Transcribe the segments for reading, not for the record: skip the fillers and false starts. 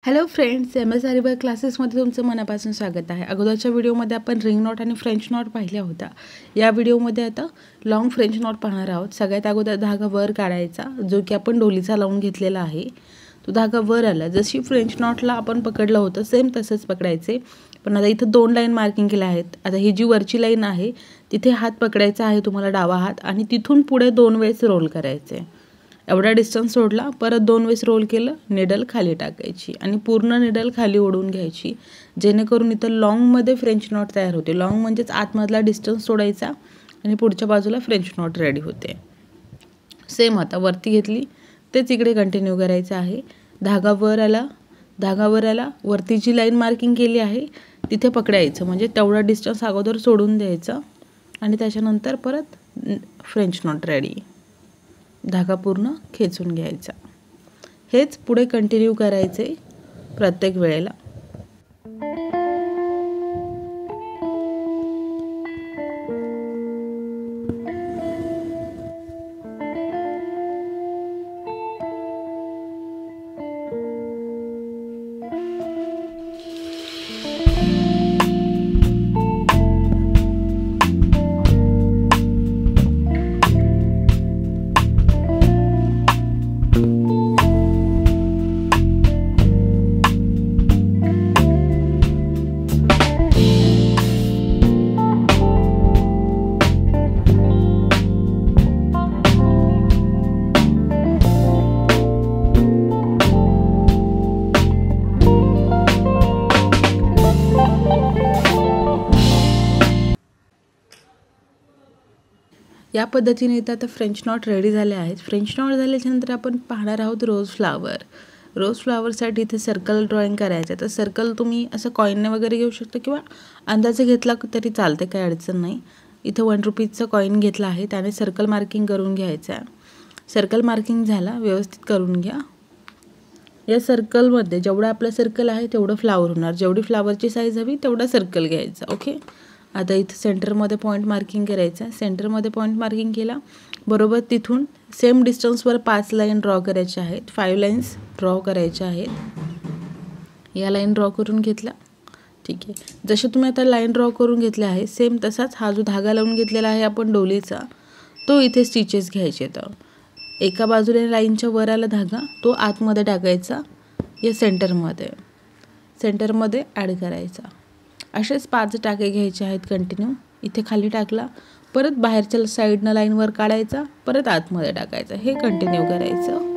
Hello friends, MS aari work क्लासेसमध्ये तुमचं मनापासून स्वागत आहे. अगोदरच्या व्हिडिओमध्ये आपण रिंग नॉट आणि फ्रेंच नॉट पाहिल्या होत्या. या व्हिडिओमध्ये आता लॉंग फ्रेंच नॉट पाहणार आहोत. सगळ्यात अगोदर धागा वर काढायचा, जो की आपण डोलीचा लावून घेतलेला आहे. तो धागा वर आला, जशी फ्रेंच नॉटला आपण पकडलं होतं सेम तसंच पकडायचे. पण आता इथं 2 लाईन मार्किंग केल्या आहेत. आता ही जी वरची लाईन आहे तिथे हात पकडायचा आहे तुम्हाला, डावा हात, आणि तिथून पुढे 2 वेळेस रोल करायचे. एवढा डिस्टन्स सोडला, परत 2 वेळेस रोल केलं, निडल खाली टाकायची आणि पूर्ण निडल खाली ओढून घ्यायची, जेणेकरून इथं लॉंगमध्ये फ्रेंच नॉट तयार होते. लॉंग म्हणजेच आतमधला डिस्टन्स सोडायचा आणि पुढच्या बाजूला फ्रेंच नॉट रेडी होते. सेम आता वरती घेतली तेच इकडे कंटिन्यू करायचं आहे. धागा वर आला, वरती जी लाईन मार्किंग केली आहे तिथे पकडायचं, म्हणजे तेवढा डिस्टन्स अगोदर सोडून द्यायचं आणि त्याच्यानंतर परत फ्रेंच नॉट रेडी. धागा पूर्ण खेचून घ्यायचा. हेच पुढे कंटिन्यू करायचे प्रत्येक वेळेला. या पद्धतीने इथं आता फ्रेंच नॉट रेडी झाले आहेत. फ्रेंच नॉट झाल्याच्यानंतर आपण पाहणार आहोत रोज फ्लावर. रोज फ्लावरसाठी इथे सर्कल ड्रॉइंग करायचं. तर सर्कल तुम्ही असं कॉईनने वगैरे घेऊ शकता किंवा अंदाजे घेतला तरी चालते, काही अडचण नाही. इथं 1 रुपीजचा कॉईन घेतला आहे, त्याने सर्कल मार्किंग करून घ्यायचं आहे. सर्कल मार्किंग झाला, व्यवस्थित करून घ्या. या सर्कलमध्ये जेवढं आपलं सर्कल आहे तेवढं फ्लावर होणार. जेवढी फ्लावरची साईज हवी तेवढा सर्कल घ्यायचा. ओके. आता इथं सेंटरमध्ये पॉईंट मार्किंग करायचं. सेंटरमध्ये पॉईंट मार्किंग केला, बरोबर तिथून सेम डिस्टन्सवर 5 लाईन ड्रॉ करायच्या आहेत. 5 लाईन्स ड्रॉ करायच्या आहेत. या लाईन ड्रॉ करून घेतला. ठीक आहे. जसे तुम्ही आता लाईन ड्रॉ करून घेतले आहे सेम तसाच हा जो धागा लावून घेतलेला आहे आपण डोलीचा, तो इथे स्टिचेस घ्यायचे. तर एका बाजूने लाईनच्या वर आला धागा, तो आतमध्ये टाकायचा या सेंटरमध्ये ॲड करायचा. असेच 5 टाके घ्यायचे आहेत कंटिन्यू. इथे खाली टाकला, परत बाहेरच्या साईडनं लाईनवर काढायचा, परत आतमध्ये टाकायचा. हे कंटिन्यू करायचं.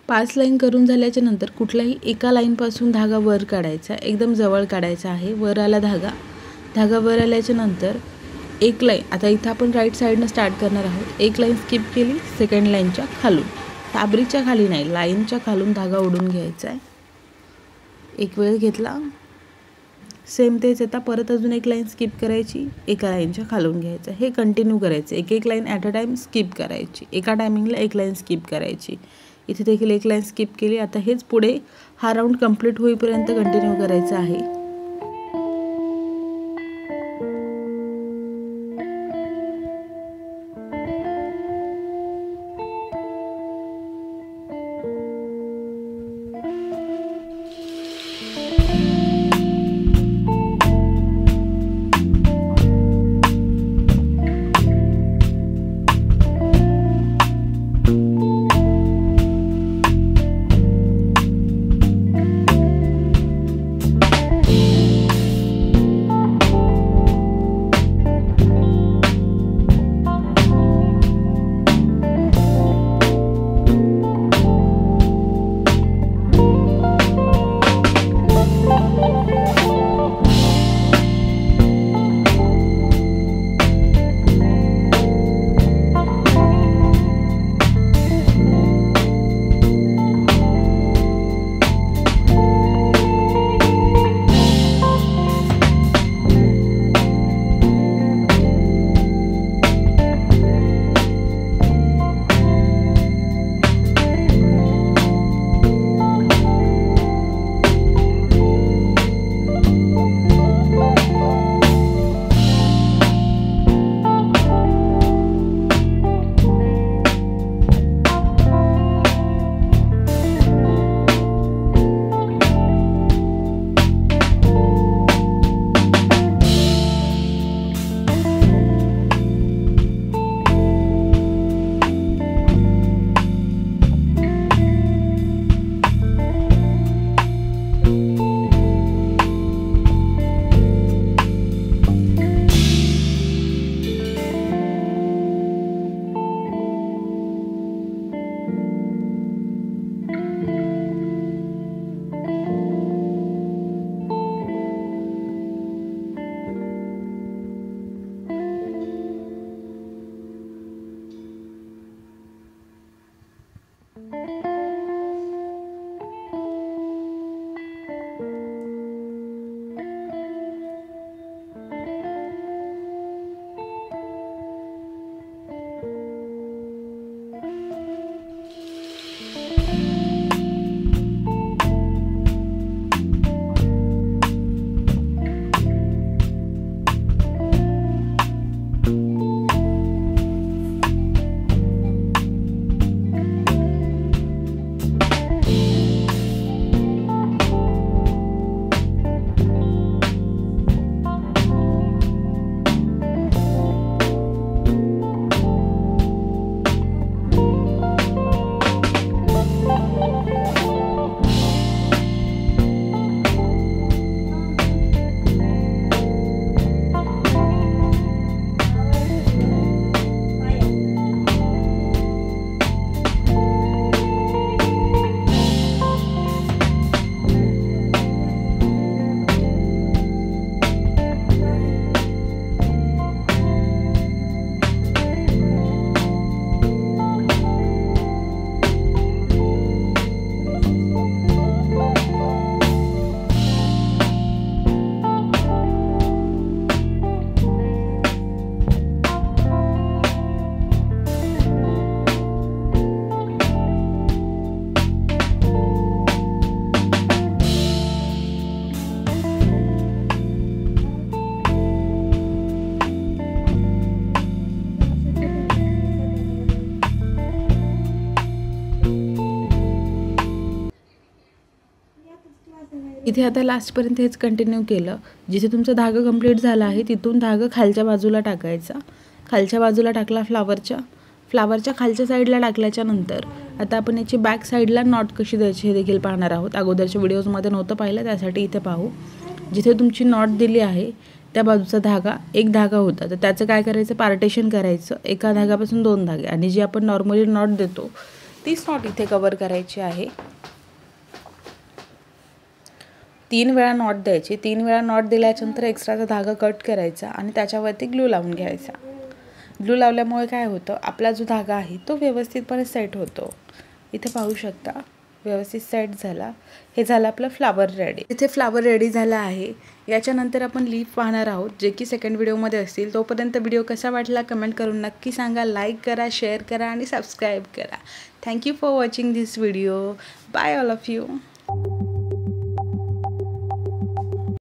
पाच लाईन करून झाल्याच्या नंतर कुठल्याही एका लाईनपासून धागा वर काढायचा, एकदम जवळ काढायचा आहे. वर आला धागा वर आल्याच्या नंतर एक लाईन, आता इथं आपण राईट साईडनं स्टार्ट करणार आहोत. एक लाईन स्किप केली, सेकंड लाईनच्या खालून, फॅब्रिकच्या खाली नाही, लाईनच्या खालून धागा ओढून घ्यायचा आहे. एक वेळ घेतला, सेम तेच. आता परत अजून एक लाईन स्किप करायची, एका लाईनच्या खालून घ्यायचं. हे कंटिन्यू करायचं. एक line at a time skip करायची, एका टायमिंगला एक लाईन स्किप करायची. इथे देखील एक लाईन स्किप केली. आता हेच पुढे हा राऊंड कंप्लीट होईपर्यंत कंटिन्यू करायचं आहे. इथे आता लास्टपर्यंत हेच कंटिन्यू केलं. जिथे तुमचा धागा कंप्लीट झाला आहे तिथून धागा खालच्या बाजूला टाकायचा. खालच्या बाजूला टाकला फ्लावरच्या खालच्या साईडला टाकल्याच्या नंतर आता आपण याची बॅक साईडला नॉट कशी द्यायची हे देखील पाहणार आहोत. अगोदरच्या व्हिडिओजमध्ये नव्हतं पाहिलं, त्यासाठी इथे पाहू. जिथे तुमची नॉट दिली आहे त्या बाजूचा एक धागा होता, तर त्याचं काय करायचं, पार्टेशन करायचं. एका धाग्यापासून 2 धागे आणि जी आपण नॉर्मली नॉट देतो तीच नॉट इथे कवर करायची आहे. 3 वेळा नॉट द्यायची. 3 वेळा नॉट दिल्याच्यानंतर एक्स्ट्राचा धागा कट करायचा आणि त्याच्यावरती ग्लू लावून घ्यायचा. ग्लू लावल्यामुळे काय होतं, आपला जो धागा आहे तो व्यवस्थितपणे सेट होतो. इथे पाहू शकता व्यवस्थित सेट झाला. हे झालं आपलं फ्लावर रेडी. इथे फ्लावर रेडी झाला आहे. याच्यानंतर आपण लीफ पाहणार आहोत, जे की सेकंड व्हिडिओमध्ये असतील. तोपर्यंत व्हिडिओ कसा वाटला कमेंट करून नक्की सांगा. लाईक करा, शेअर करा आणि सबस्क्राईब करा. Thank you for watching this video. Bye all of you.